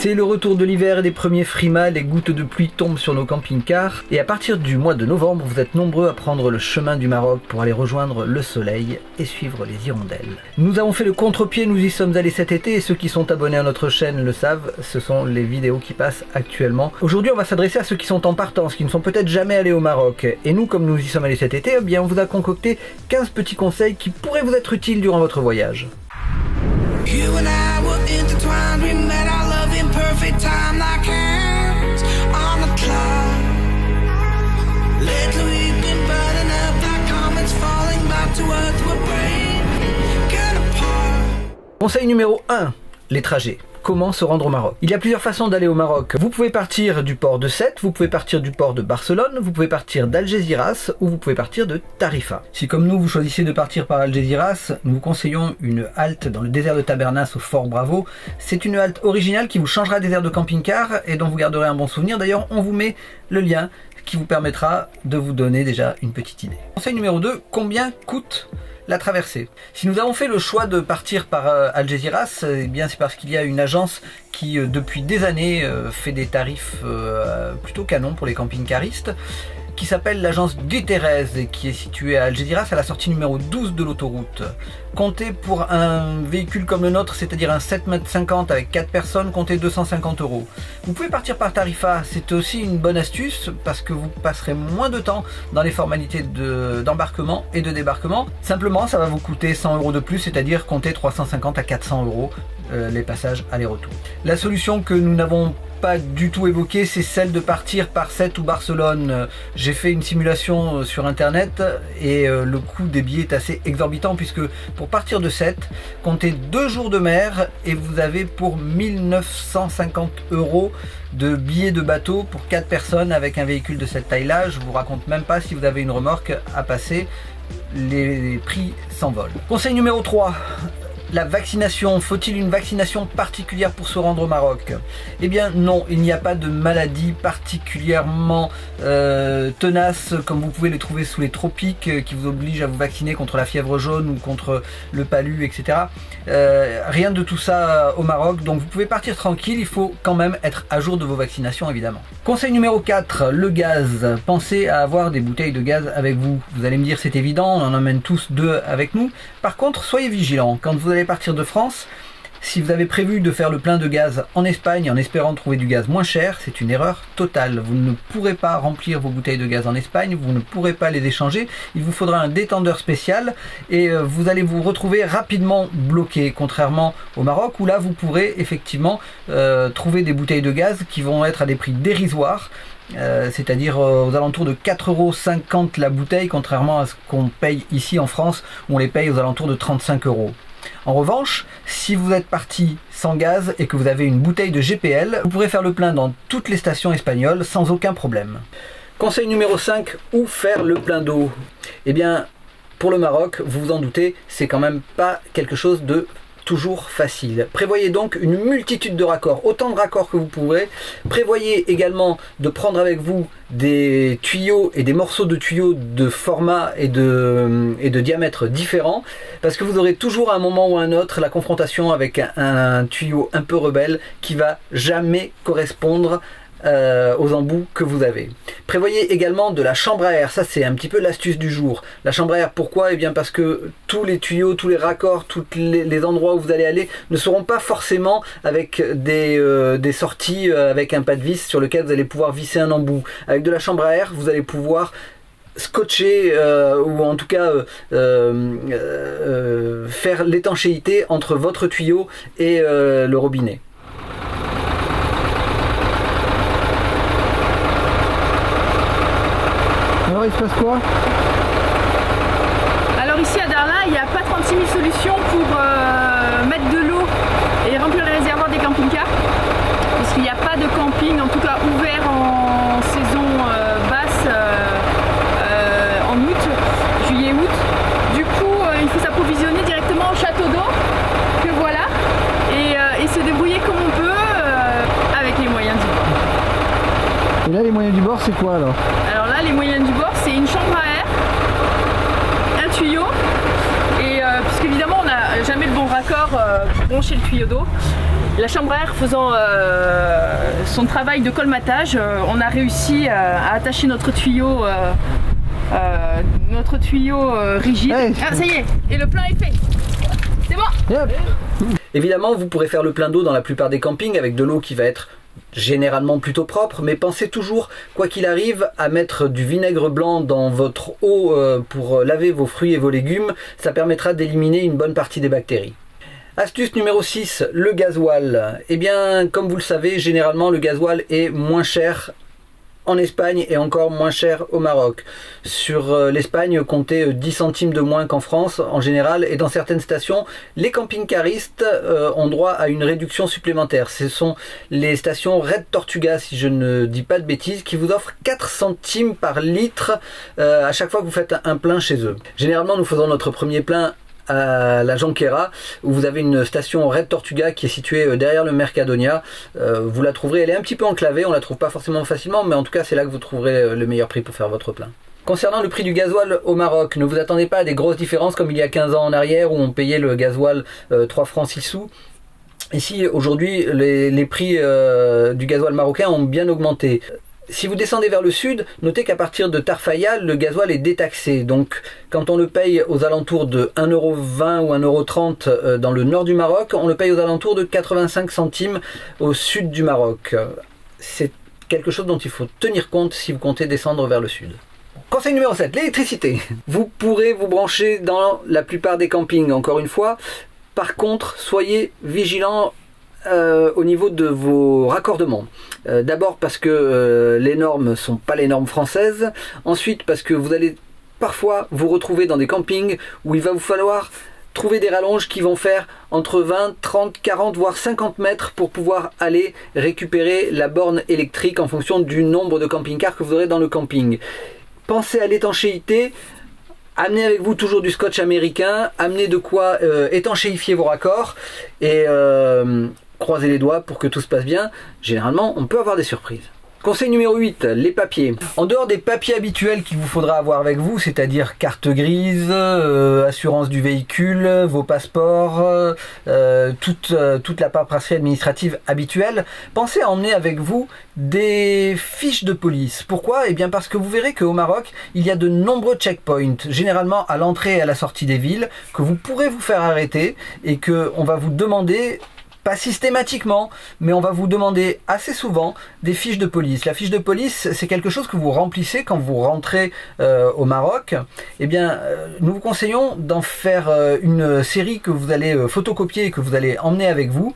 C'est le retour de l'hiver et des premiers frimas, les gouttes de pluie tombent sur nos camping-cars et à partir du mois de novembre, vous êtes nombreux à prendre le chemin du Maroc pour aller rejoindre le soleil et suivre les hirondelles. Nous avons fait le contre-pied, nous y sommes allés cet été et ceux qui sont abonnés à notre chaîne le savent, ce sont les vidéos qui passent actuellement. Aujourd'hui, on va s'adresser à ceux qui sont en partance, qui ne sont peut-être jamais allés au Maroc. Et nous, comme nous y sommes allés cet été, eh bien, on vous a concocté 15 petits conseils qui pourraient vous être utiles durant votre voyage. Perfect time like hands on the cloud. Lately we've been burning up like comets falling back to earth. We're breaking apart. Conseil numéro 1, les trajets. Comment se rendre au Maroc? Il y a plusieurs façons d'aller au Maroc. Vous pouvez partir du port de Sète, vous pouvez partir du port de Barcelone, vous pouvez partir d'Algeciras ou vous pouvez partir de Tarifa. Si comme nous vous choisissez de partir par Algeciras, nous vous conseillons une halte dans le désert de Tabernas au Fort Bravo. C'est une halte originale qui vous changera des aires de camping-car et dont vous garderez un bon souvenir. D'ailleurs, on vous met le lien qui vous permettra de vous donner déjà une petite idée. Conseil numéro 2, combien coûte la traversée? Si nous avons fait le choix de partir par Algeciras, eh bien c'est parce qu'il y a une agence qui depuis des années fait des tarifs plutôt canons pour les camping-caristes, qui s'appelle l'agence Guterres et qui est située à Algeciras à la sortie numéro 12 de l'autoroute. Comptez pour un véhicule comme le nôtre, c'est-à-dire un 7,50 m avec 4 personnes, comptez 250 €. Vous pouvez partir par Tarifa, c'est aussi une bonne astuce parce que vous passerez moins de temps dans les formalités d'embarquement et de débarquement. Simplement, ça va vous coûter 100 € de plus, c'est-à-dire comptez 350 à 400 € les passages aller-retour. La solution que nous n'avons pas du tout évoquée, c'est celle de partir par Sète ou Barcelone. J'ai fait une simulation sur internet et le coût des billets est assez exorbitant puisque pour partir de Sète, comptez 2 jours de mer et vous avez pour 1950 € de billets de bateau pour 4 personnes avec un véhicule de cette taille-là. Je vous raconte même pas si vous avez une remorque à passer, les prix s'envolent. Conseil numéro 3. La vaccination, faut-il une vaccination particulière pour se rendre au Maroc? Eh bien non, il n'y a pas de maladie particulièrement tenace comme vous pouvez les trouver sous les tropiques qui vous oblige à vous vacciner contre la fièvre jaune ou contre le palu, etc. Rien de tout ça au Maroc, donc vous pouvez partir tranquille, il faut quand même être à jour de vos vaccinations évidemment. Conseil numéro 4, le gaz. Pensez à avoir des bouteilles de gaz avec vous. Vous allez me dire c'est évident, on en emmène tous 2 avec nous. Par contre, soyez vigilants, quand vous allez partir de France, si vous avez prévu de faire le plein de gaz en Espagne en espérant trouver du gaz moins cher, c'est une erreur totale. Vous ne pourrez pas remplir vos bouteilles de gaz en Espagne, vous ne pourrez pas les échanger, il vous faudra un détendeur spécial et vous allez vous retrouver rapidement bloqué, contrairement au Maroc où là vous pourrez effectivement trouver des bouteilles de gaz qui vont être à des prix dérisoires. C'est-à-dire aux alentours de 4,50 € la bouteille, contrairement à ce qu'on paye ici en France où on les paye aux alentours de 35 €. En revanche, si vous êtes parti sans gaz et que vous avez une bouteille de GPL, vous pourrez faire le plein dans toutes les stations espagnoles sans aucun problème. Conseil numéro 5, où faire le plein d'eau? Eh bien, pour le Maroc, vous vous en doutez, c'est quand même pas quelque chose de toujours facile. Prévoyez donc une multitude de raccords, autant de raccords que vous pourrez. Prévoyez également de prendre avec vous des tuyaux et des morceaux de tuyaux de format et de diamètre différents, parce que vous aurez toujours à un moment ou à un autre la confrontation avec un tuyau un peu rebelle qui va jamais correspondre aux embouts que vous avez. Prévoyez également de la chambre à air, ça c'est un petit peu l'astuce du jour. La chambre à air, pourquoi? Eh bien parce que tous les tuyaux, tous les raccords, tous les endroits où vous allez aller ne seront pas forcément avec des sorties avec un pas de vis sur lequel vous allez pouvoir visser un embout. Avec de la chambre à air, vous allez pouvoir scotcher ou en tout cas faire l'étanchéité entre votre tuyau et le robinet. Alors il se passe quoi? Alors ici à Darla, il n'y a pas 36 000 solutions pour mettre de l'eau et remplir les réservoirs des camping-cars. Parce qu'il n'y a pas de camping, en tout cas ouvert en saison basse en août, juillet-août. Du coup, il faut s'approvisionner directement au château d'eau, que voilà, et se débrouiller comme on peut avec les moyens du bord. Et là les moyens du bord c'est quoi alors? Alors là les moyens du bord c'est une chambre à air, un tuyau et puisqu'évidemment on n'a jamais le bon raccord brancher le tuyau d'eau. La chambre à air faisant son travail de colmatage, on a réussi à attacher notre tuyau rigide. Hey. Ah, ça y est, et le plein est fait. C'est bon. Yep. Évidemment, vous pourrez faire le plein d'eau dans la plupart des campings avec de l'eau qui va être généralement plutôt propre, mais pensez toujours, quoi qu'il arrive, à mettre du vinaigre blanc dans votre eau pour laver vos fruits et vos légumes. Ça permettra d'éliminer une bonne partie des bactéries. Astuce numéro 6, le gasoil. Eh bien, comme vous le savez, généralement le gasoil est moins cher en Espagne et encore moins cher au Maroc. Sur l'Espagne, comptez 10 centimes de moins qu'en France en général, et dans certaines stations, les camping-caristes ont droit à une réduction supplémentaire. Ce sont les stations Red Tortuga, si je ne dis pas de bêtises, qui vous offrent 4 centimes par litre à chaque fois que vous faites un plein chez eux. Généralement, nous faisons notre premier plein à la Jonquera, où vous avez une station Red Tortuga qui est située derrière le Mercadonia. Vous la trouverez, elle est un petit peu enclavée, on la trouve pas forcément facilement, mais en tout cas c'est là que vous trouverez le meilleur prix pour faire votre plein. Concernant le prix du gasoil au Maroc, ne vous attendez pas à des grosses différences comme il y a 15 ans en arrière où on payait le gasoil 3 francs 6 sous. Ici aujourd'hui les prix du gasoil marocain ont bien augmenté. Si vous descendez vers le sud, notez qu'à partir de Tarfaya, le gasoil est détaxé. Donc, quand on le paye aux alentours de 1,20€ ou 1,30€ dans le nord du Maroc, on le paye aux alentours de 85 centimes au sud du Maroc. C'est quelque chose dont il faut tenir compte si vous comptez descendre vers le sud. Conseil numéro 7, l'électricité. Vous pourrez vous brancher dans la plupart des campings, encore une fois. Par contre, soyez vigilants au niveau de vos raccordements. D'abord parce que les normes ne sont pas les normes françaises. Ensuite parce que vous allez parfois vous retrouver dans des campings où il va vous falloir trouver des rallonges qui vont faire entre 20, 30, 40 voire 50 mètres pour pouvoir aller récupérer la borne électrique en fonction du nombre de camping-cars que vous aurez dans le camping. Pensez à l'étanchéité. Amenez avec vous toujours du scotch américain, amenez de quoi étanchéifier vos raccords et croisez les doigts pour que tout se passe bien. Généralement, on peut avoir des surprises. Conseil numéro 8, les papiers. En dehors des papiers habituels qu'il vous faudra avoir avec vous, c'est-à-dire carte grise, assurance du véhicule, vos passeports, toute la paperasserie administrative habituelle, pensez à emmener avec vous des fiches de police. Pourquoi ? Eh bien parce que vous verrez qu'au Maroc, il y a de nombreux checkpoints, généralement à l'entrée et à la sortie des villes, que vous pourrez vous faire arrêter et qu'on va vous demander, pas systématiquement, mais on va vous demander assez souvent des fiches de police. La fiche de police, c'est quelque chose que vous remplissez quand vous rentrez au Maroc. Eh bien, nous vous conseillons d'en faire une série que vous allez photocopier et que vous allez emmener avec vous.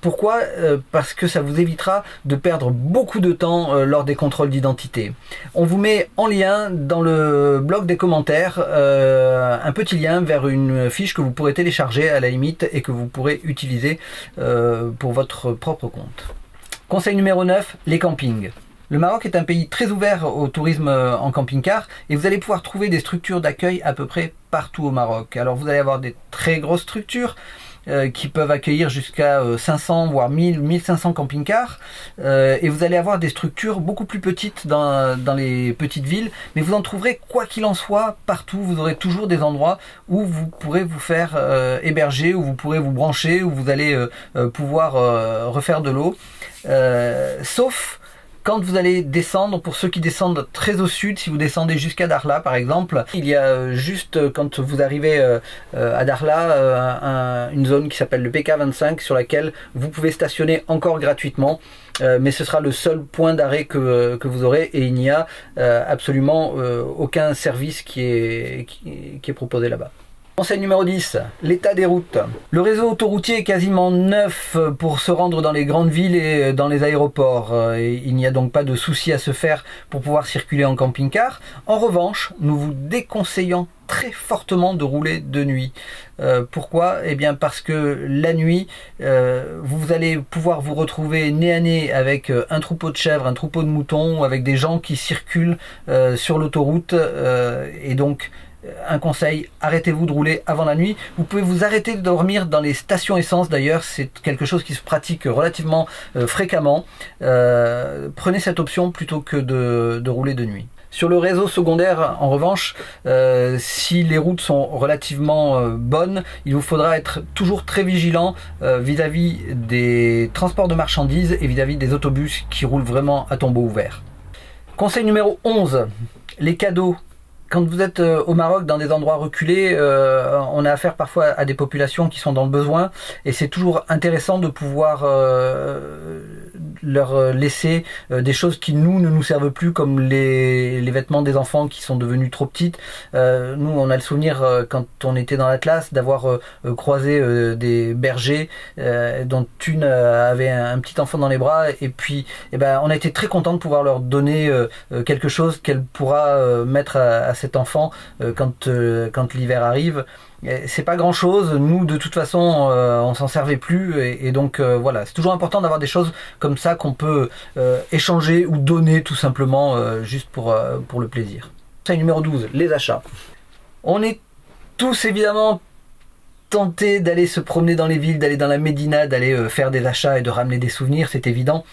Pourquoi ? Parce que ça vous évitera de perdre beaucoup de temps lors des contrôles d'identité. On vous met en lien dans le bloc des commentaires un petit lien vers une fiche que vous pourrez télécharger à la limite et que vous pourrez utiliser pour votre propre compte. Conseil numéro 9, les campings. Le Maroc est un pays très ouvert au tourisme en camping-car et vous allez pouvoir trouver des structures d'accueil à peu près partout au Maroc. Alors vous allez avoir des très grosses structures qui peuvent accueillir jusqu'à 500 voire 1000, 1500 camping-cars et vous allez avoir des structures beaucoup plus petites dans les petites villes, mais vous en trouverez quoi qu'il en soit partout. Vous aurez toujours des endroits où vous pourrez vous faire héberger, où vous pourrez vous brancher, où vous allez pouvoir refaire de l'eau, sauf quand vous allez descendre, pour ceux qui descendent très au sud, si vous descendez jusqu'à Dakhla par exemple, il y a juste quand vous arrivez à Dakhla une zone qui s'appelle le PK25 sur laquelle vous pouvez stationner encore gratuitement, mais ce sera le seul point d'arrêt que vous aurez et il n'y a absolument aucun service qui est proposé là-bas. Conseil numéro 10, l'état des routes. Le réseau autoroutier est quasiment neuf pour se rendre dans les grandes villes et dans les aéroports. Et il n'y a donc pas de souci à se faire pour pouvoir circuler en camping-car. En revanche, nous vous déconseillons très fortement de rouler de nuit. Pourquoi ? Eh bien parce que la nuit, vous allez pouvoir vous retrouver nez à nez avec un troupeau de chèvres, un troupeau de moutons, avec des gens qui circulent sur l'autoroute et donc un conseil, arrêtez-vous de rouler avant la nuit. Vous pouvez vous arrêter de dormir dans les stations essence d'ailleurs, c'est quelque chose qui se pratique relativement fréquemment. Prenez cette option plutôt que de rouler de nuit. Sur le réseau secondaire, en revanche, si les routes sont relativement bonnes, il vous faudra être toujours très vigilant vis-à-vis des transports de marchandises et vis-à-vis des autobus qui roulent vraiment à tombeau ouvert. Conseil numéro 11, les cadeaux. Quand vous êtes au Maroc, dans des endroits reculés, on a affaire parfois à des populations qui sont dans le besoin et c'est toujours intéressant de pouvoir leur laisser des choses qui nous ne nous servent plus, comme les vêtements des enfants qui sont devenus trop petites. Nous, on a le souvenir quand on était dans l'Atlas d'avoir croisé des bergers dont une avait un petit enfant dans les bras et puis on a été très content de pouvoir leur donner quelque chose qu'elle pourra mettre à cet enfant quand l'hiver arrive. C'est pas grand chose, nous de toute façon on s'en servait plus et donc voilà, c'est toujours important d'avoir des choses comme ça qu'on peut échanger ou donner tout simplement juste pour le plaisir. Conseil numéro 12, les achats. On est tous évidemment tentés d'aller se promener dans les villes, d'aller dans la Médina, d'aller faire des achats et de ramener des souvenirs, c'est évident.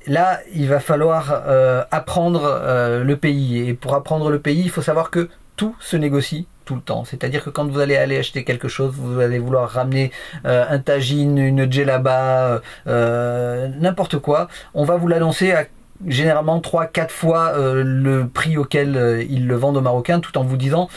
Là, il va falloir apprendre le pays. Et pour apprendre le pays, il faut savoir que tout se négocie tout le temps. C'est-à-dire que quand vous allez acheter quelque chose, vous allez vouloir ramener un tagine, une djellaba, n'importe quoi. On va vous l'annoncer à généralement 3-4 fois le prix auquel ils le vendent aux Marocains, tout en vous disant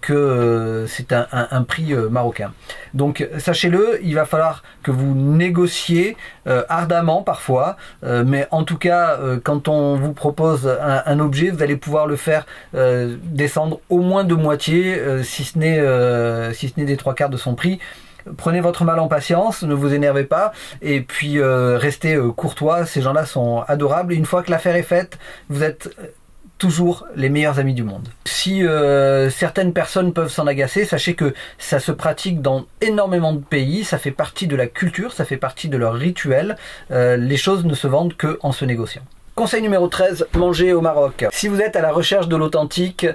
que c'est un prix marocain. Donc sachez-le, il va falloir que vous négociez ardemment parfois, mais en tout cas quand on vous propose un objet, vous allez pouvoir le faire descendre au moins de moitié, si ce n'est des 3/4 de son prix. Prenez votre mal en patience, ne vous énervez pas et puis restez courtois, ces gens-là sont adorables. Et une fois que l'affaire est faite, vous êtes toujours les meilleurs amis du monde. Si certaines personnes peuvent s'en agacer, sachez que ça se pratique dans énormément de pays, ça fait partie de la culture, ça fait partie de leur rituel. Les choses ne se vendent qu'en se négociant. Conseil numéro 13, manger au Maroc. Si vous êtes à la recherche de l'authentique,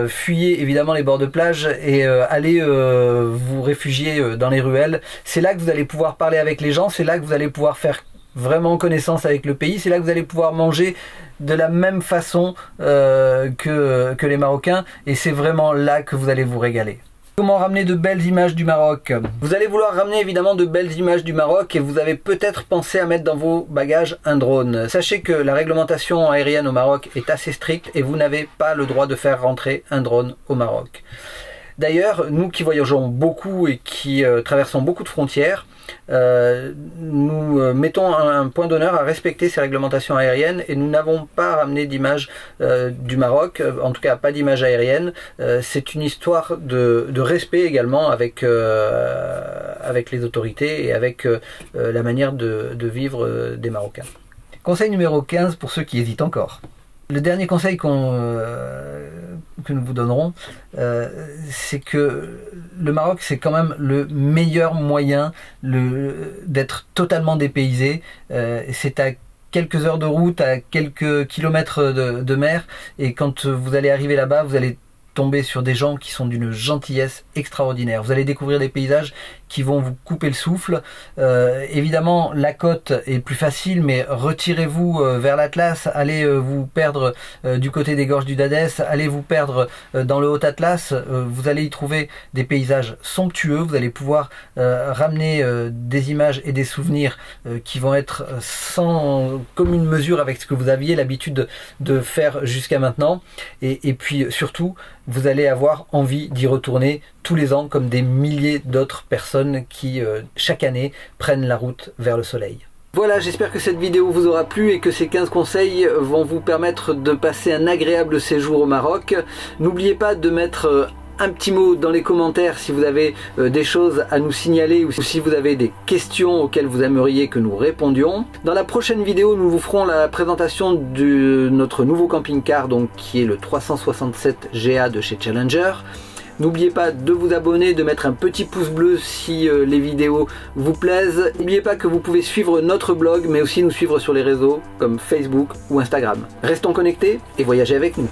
fuyez évidemment les bords de plage et allez vous réfugier dans les ruelles. C'est là que vous allez pouvoir parler avec les gens, c'est là que vous allez pouvoir faire vraiment connaissance avec le pays, c'est là que vous allez pouvoir manger de la même façon que les Marocains et c'est vraiment là que vous allez vous régaler. Comment ramener de belles images du Maroc? Vous allez vouloir ramener évidemment de belles images du Maroc et vous avez peut-être pensé à mettre dans vos bagages un drone. Sachez que la réglementation aérienne au Maroc est assez stricte et vous n'avez pas le droit de faire rentrer un drone au Maroc. D'ailleurs, nous qui voyageons beaucoup et qui traversons beaucoup de frontières, nous mettons un point d'honneur à respecter ces réglementations aériennes et nous n'avons pas ramené d'images du Maroc, en tout cas pas d'images aériennes. C'est une histoire de respect également avec les autorités et avec la manière de vivre des Marocains. Conseil numéro 15 pour ceux qui hésitent encore. Le dernier conseil que nous vous donnerons, c'est que le Maroc, c'est quand même le meilleur moyen d'être totalement dépaysé. C'est à quelques heures de route, à quelques kilomètres de mer, et quand vous allez arriver là-bas, vous allez tomber sur des gens qui sont d'une gentillesse extraordinaire. Vous allez découvrir des paysages qui vont vous couper le souffle. Évidemment, la côte est plus facile, mais retirez-vous vers l'Atlas, allez vous perdre du côté des gorges du Dadès, allez vous perdre dans le Haut-Atlas, vous allez y trouver des paysages somptueux, vous allez pouvoir ramener des images et des souvenirs qui vont être sans commune mesure avec ce que vous aviez l'habitude de faire jusqu'à maintenant. Et puis surtout, vous allez avoir envie d'y retourner tous les ans comme des milliers d'autres personnes qui chaque année prennent la route vers le soleil. Voilà, j'espère que cette vidéo vous aura plu et que ces 15 conseils vont vous permettre de passer un agréable séjour au Maroc. N'oubliez pas de mettre un petit mot dans les commentaires si vous avez des choses à nous signaler ou si vous avez des questions auxquelles vous aimeriez que nous répondions. Dans la prochaine vidéo, nous vous ferons la présentation de notre nouveau camping-car, donc qui est le 367 GA de chez Challenger. N'oubliez pas de vous abonner, de mettre un petit pouce bleu si les vidéos vous plaisent. N'oubliez pas que vous pouvez suivre notre blog, mais aussi nous suivre sur les réseaux comme Facebook ou Instagram. Restons connectés et voyagez avec nous.